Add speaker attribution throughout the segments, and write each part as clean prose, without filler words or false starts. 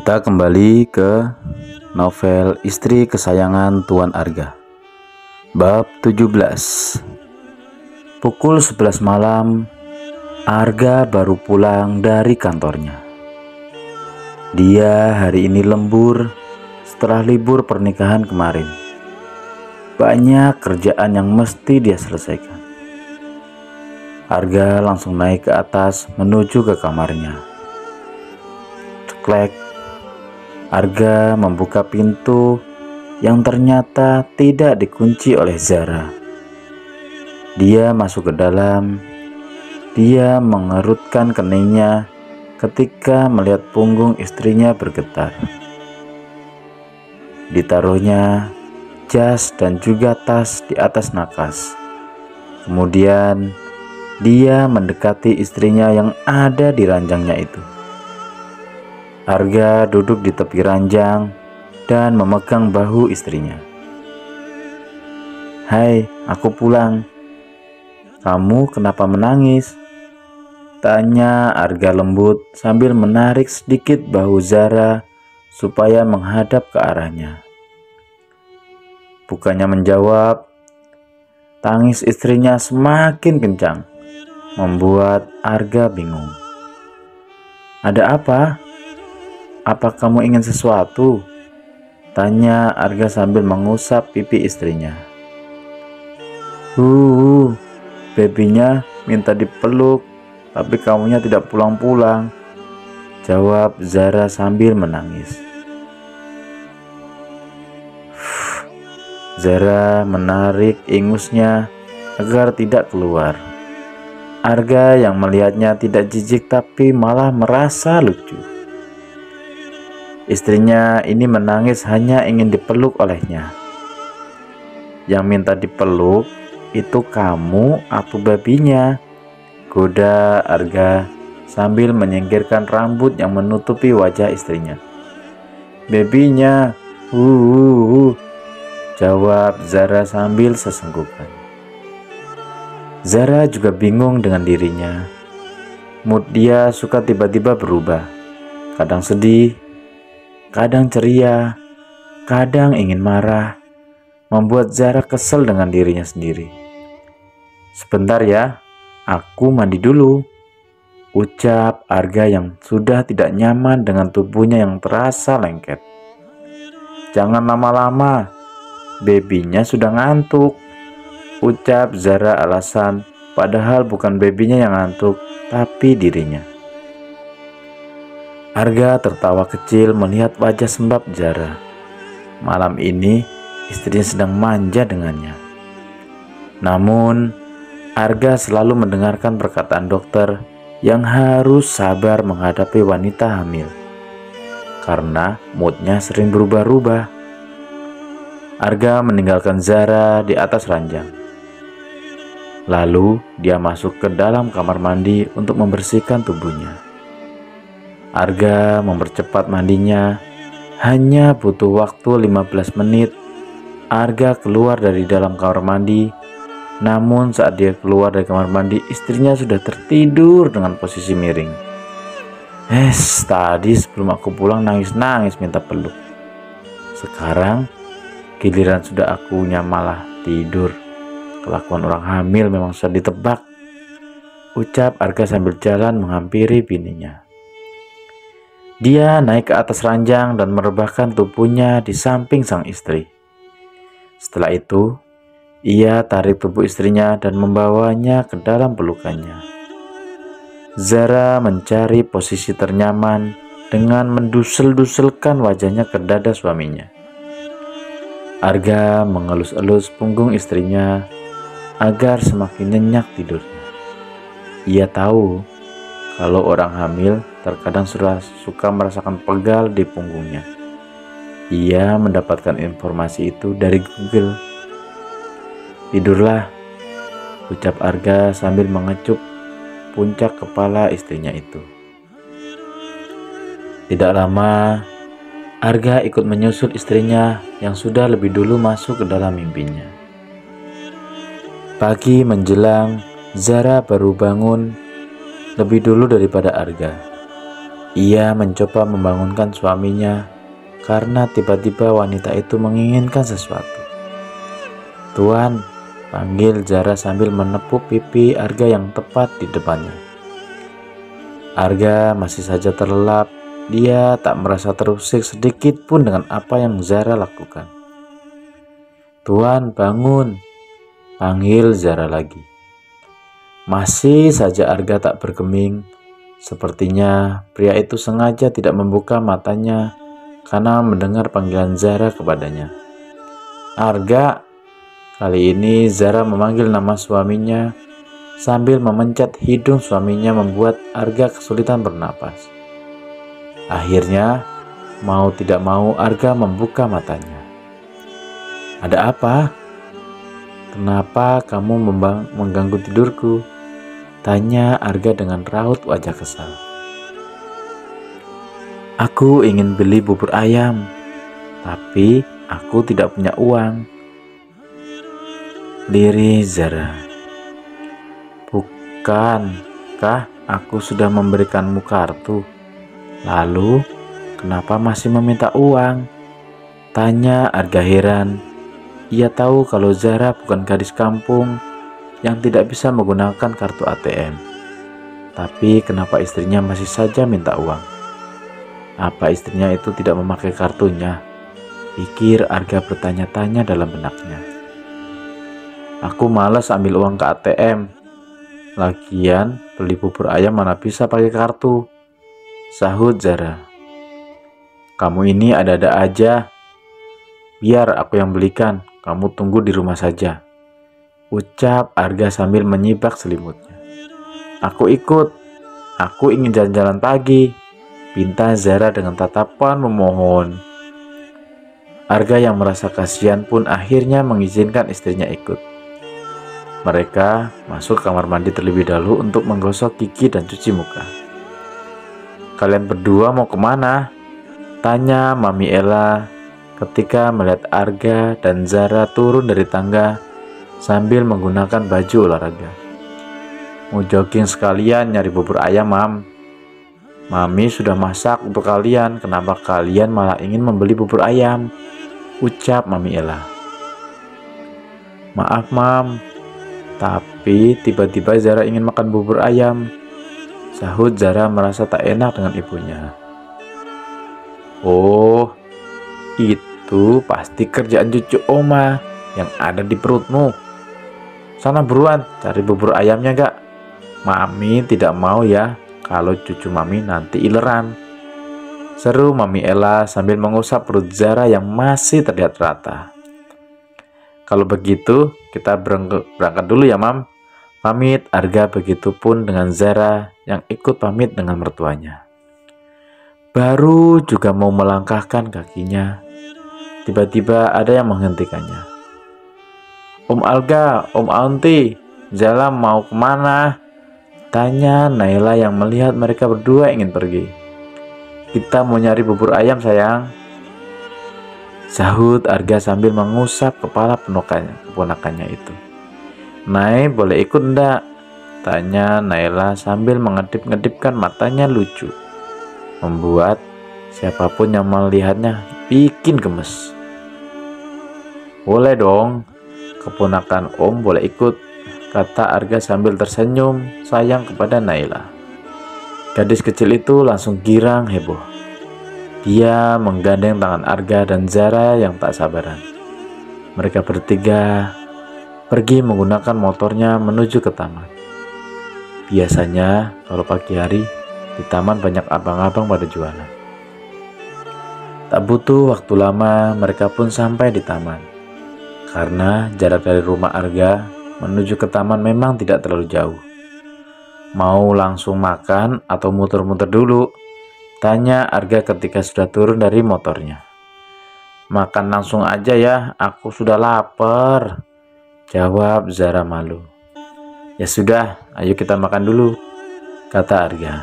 Speaker 1: Kita kembali ke novel Istri Kesayangan Tuan Arga. Bab 17. Pukul 11 malam, Arga baru pulang dari kantornya. Dia hari ini lembur setelah libur pernikahan kemarin. Banyak kerjaan yang mesti dia selesaikan. Arga langsung naik ke atas menuju ke kamarnya. Ceklek. Arga membuka pintu yang ternyata tidak dikunci oleh Zara. Dia masuk ke dalam. Dia mengerutkan keningnya ketika melihat punggung istrinya bergetar. Ditaruhnya jas dan juga tas di atas nakas. Kemudian dia mendekati istrinya yang ada di ranjangnya itu. Arga duduk di tepi ranjang dan memegang bahu istrinya. "Hai, aku pulang. Kamu kenapa menangis?" tanya Arga lembut sambil menarik sedikit bahu Zara supaya menghadap ke arahnya. Bukannya menjawab, tangis istrinya semakin kencang, membuat Arga bingung. "Ada apa? Apa kamu ingin sesuatu?" tanya Arga sambil mengusap pipi istrinya. Babynya minta dipeluk, tapi kamunya tidak pulang-pulang," jawab Zara sambil menangis. Zara menarik ingusnya agar tidak keluar. Arga yang melihatnya tidak jijik tapi malah merasa lucu. Istrinya ini menangis hanya ingin dipeluk olehnya. "Yang minta dipeluk itu kamu atau babinya?" goda Arga sambil menyingkirkan rambut yang menutupi wajah istrinya. "Babinya, jawab Zara sambil sesenggukan. Zara juga bingung dengan dirinya. Mood dia suka tiba-tiba berubah. Kadang sedih, kadang ceria, kadang ingin marah, membuat Zara kesel dengan dirinya sendiri. "Sebentar ya, aku mandi dulu," ucap Arga yang sudah tidak nyaman dengan tubuhnya yang terasa lengket. "Jangan lama-lama, babynya sudah ngantuk," ucap Zara alasan, padahal bukan babynya yang ngantuk, tapi dirinya. Arga tertawa kecil melihat wajah sembab Zara. Malam ini istrinya sedang manja dengannya. Namun Arga selalu mendengarkan perkataan dokter yang harus sabar menghadapi wanita hamil, karena moodnya sering berubah-ubah. Arga meninggalkan Zara di atas ranjang. Lalu dia masuk ke dalam kamar mandi untuk membersihkan tubuhnya. Arga mempercepat mandinya, hanya butuh waktu 15 menit. Arga keluar dari dalam kamar mandi. Namun saat dia keluar dari kamar mandi, istrinya sudah tertidur dengan posisi miring. Tadi sebelum aku pulang nangis-nangis minta peluk. Sekarang giliran sudah akunya malah tidur. Kelakuan orang hamil memang sudah ditebak, ucap Arga sambil jalan menghampiri bininya. Dia naik ke atas ranjang dan merebahkan tubuhnya di samping sang istri. Setelah itu, ia tarik tubuh istrinya dan membawanya ke dalam pelukannya. Zara mencari posisi ternyaman dengan mendusel-duselkan wajahnya ke dada suaminya. Arga mengelus-elus punggung istrinya agar semakin nyenyak tidurnya. Ia tahu kalau orang hamil terkadang suka merasakan pegal di punggungnya. Ia mendapatkan informasi itu dari Google. "Tidurlah," ucap Arga sambil mengecup puncak kepala istrinya itu. Tidak lama, Arga ikut menyusul istrinya yang sudah lebih dulu masuk ke dalam mimpinya. Pagi menjelang, Zara baru bangun lebih dulu daripada Arga. Ia mencoba membangunkan suaminya karena tiba-tiba wanita itu menginginkan sesuatu. "Tuan," panggil Zara sambil menepuk pipi Arga yang tepat di depannya. Arga masih saja terlelap. Dia tak merasa terusik sedikit pun dengan apa yang Zara lakukan. "Tuan, bangun," panggil Zara lagi. Masih saja Arga tak bergeming. Sepertinya pria itu sengaja tidak membuka matanya karena mendengar panggilan Zara kepadanya. "Arga." Kali ini Zara memanggil nama suaminya sambil memencet hidung suaminya, membuat Arga kesulitan bernapas. Akhirnya, mau tidak mau Arga membuka matanya. "Ada apa? Kenapa kamu mengganggu tidurku?" tanya Arga dengan raut wajah kesal. "Aku ingin beli bubur ayam, tapi aku tidak punya uang," lirih Zara. "Bukankah aku sudah memberikanmu kartu? Lalu, kenapa masih meminta uang?" tanya Arga heran. Ia tahu kalau Zara bukan gadis kampung yang tidak bisa menggunakan kartu ATM. Tapi kenapa istrinya masih saja minta uang? Apa istrinya itu tidak memakai kartunya? Pikir Arga bertanya-tanya dalam benaknya. "Aku malas ambil uang ke ATM. Lagian beli bubur ayam mana bisa pakai kartu," sahut Zara. "Kamu ini ada-ada aja. Biar aku yang belikan, kamu tunggu di rumah saja," ucap Arga sambil menyibak selimutnya. "Aku ikut. Aku ingin jalan-jalan pagi," pinta Zara dengan tatapan memohon. Arga yang merasa kasihan pun akhirnya mengizinkan istrinya ikut. Mereka masuk kamar mandi terlebih dahulu untuk menggosok gigi dan cuci muka. "Kalian berdua mau kemana?" tanya Mami Ella ketika melihat Arga dan Zara turun dari tangga sambil menggunakan baju olahraga. "Mau jogging sekalian nyari bubur ayam, Mam. Mami sudah masak untuk kalian. Kenapa kalian malah ingin membeli bubur ayam?" ucap Mami Ella. "Maaf, Mam, tapi tiba-tiba Zara ingin makan bubur ayam," sahut Zara merasa tak enak dengan ibunya. "Oh, itu pasti kerjaan cucu Oma yang ada di perutmu. Sana buruan cari bubur ayamnya gak? Mami tidak mau ya kalau cucu Mami nanti ileran," seru Mami Ella sambil mengusap perut Zara yang masih terlihat rata. "Kalau begitu kita berangkat dulu ya, Mam," pamit Arga. Begitupun dengan Zara yang ikut pamit dengan mertuanya. Baru juga mau melangkahkan kakinya, tiba-tiba ada yang menghentikannya. "Om Alga, Om Aunty, Zala mau kemana?" tanya Naila yang melihat mereka berdua ingin pergi. "Kita mau nyari bubur ayam, sayang," sahut Arga sambil mengusap kepala keponakannya itu. "Nay, boleh ikut ndak?" tanya Naila sambil ngedip-ngedipkan matanya lucu, membuat siapapun yang melihatnya bikin gemes. "Boleh dong, keponakan Om boleh ikut," kata Arga sambil tersenyum sayang kepada Naila. Gadis kecil itu langsung girang heboh. Dia menggandeng tangan Arga dan Zara yang tak sabaran. Mereka bertiga pergi menggunakan motornya menuju ke taman. Biasanya kalau pagi hari di taman banyak abang-abang pada jualan. Tak butuh waktu lama mereka pun sampai di taman. Karena jarak dari rumah Arga menuju ke taman memang tidak terlalu jauh. "Mau langsung makan atau muter-muter dulu?" tanya Arga ketika sudah turun dari motornya. "Makan langsung aja ya, aku sudah lapar," jawab Zara malu. "Ya sudah, ayo kita makan dulu," kata Arga.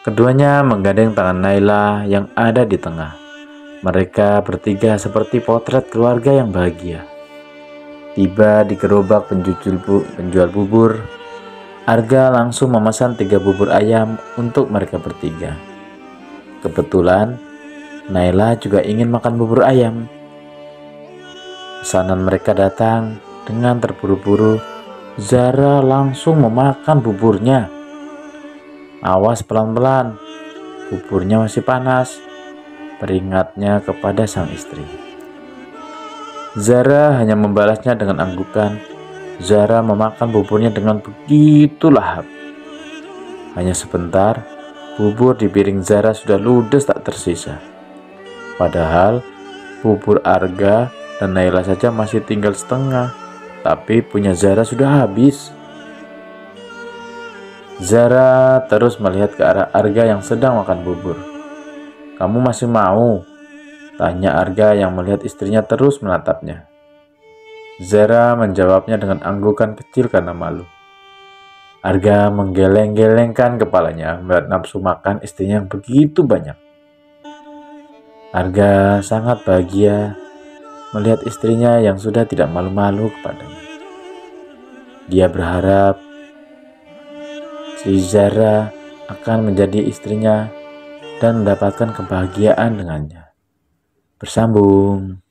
Speaker 1: Keduanya menggandeng tangan Naila yang ada di tengah. Mereka bertiga seperti potret keluarga yang bahagia. Tiba di gerobak penjual bubur, Arga langsung memesan 3 bubur ayam untuk mereka bertiga. Kebetulan Naila juga ingin makan bubur ayam. Pesanan mereka datang dengan terburu-buru. Zara langsung memakan buburnya. Awas pelan-pelan, buburnya masih panas, peringatnya kepada sang istri. Zara hanya membalasnya dengan anggukan. Zara memakan buburnya dengan begitu lahap. Hanya sebentar, bubur di piring Zara sudah ludes tak tersisa. Padahal bubur Arga dan Naila saja masih tinggal setengah, tapi punya Zara sudah habis. Zara terus melihat ke arah Arga yang sedang makan bubur. "Kamu masih mau?" tanya Arga yang melihat istrinya terus menatapnya. Zara menjawabnya dengan anggukan kecil karena malu. Arga menggeleng-gelengkan kepalanya melihat nafsu makan istrinya yang begitu banyak. Arga sangat bahagia melihat istrinya yang sudah tidak malu-malu kepadanya. Dia berharap si Zara akan menjadi istrinya dan mendapatkan kebahagiaan dengannya. Bersambung.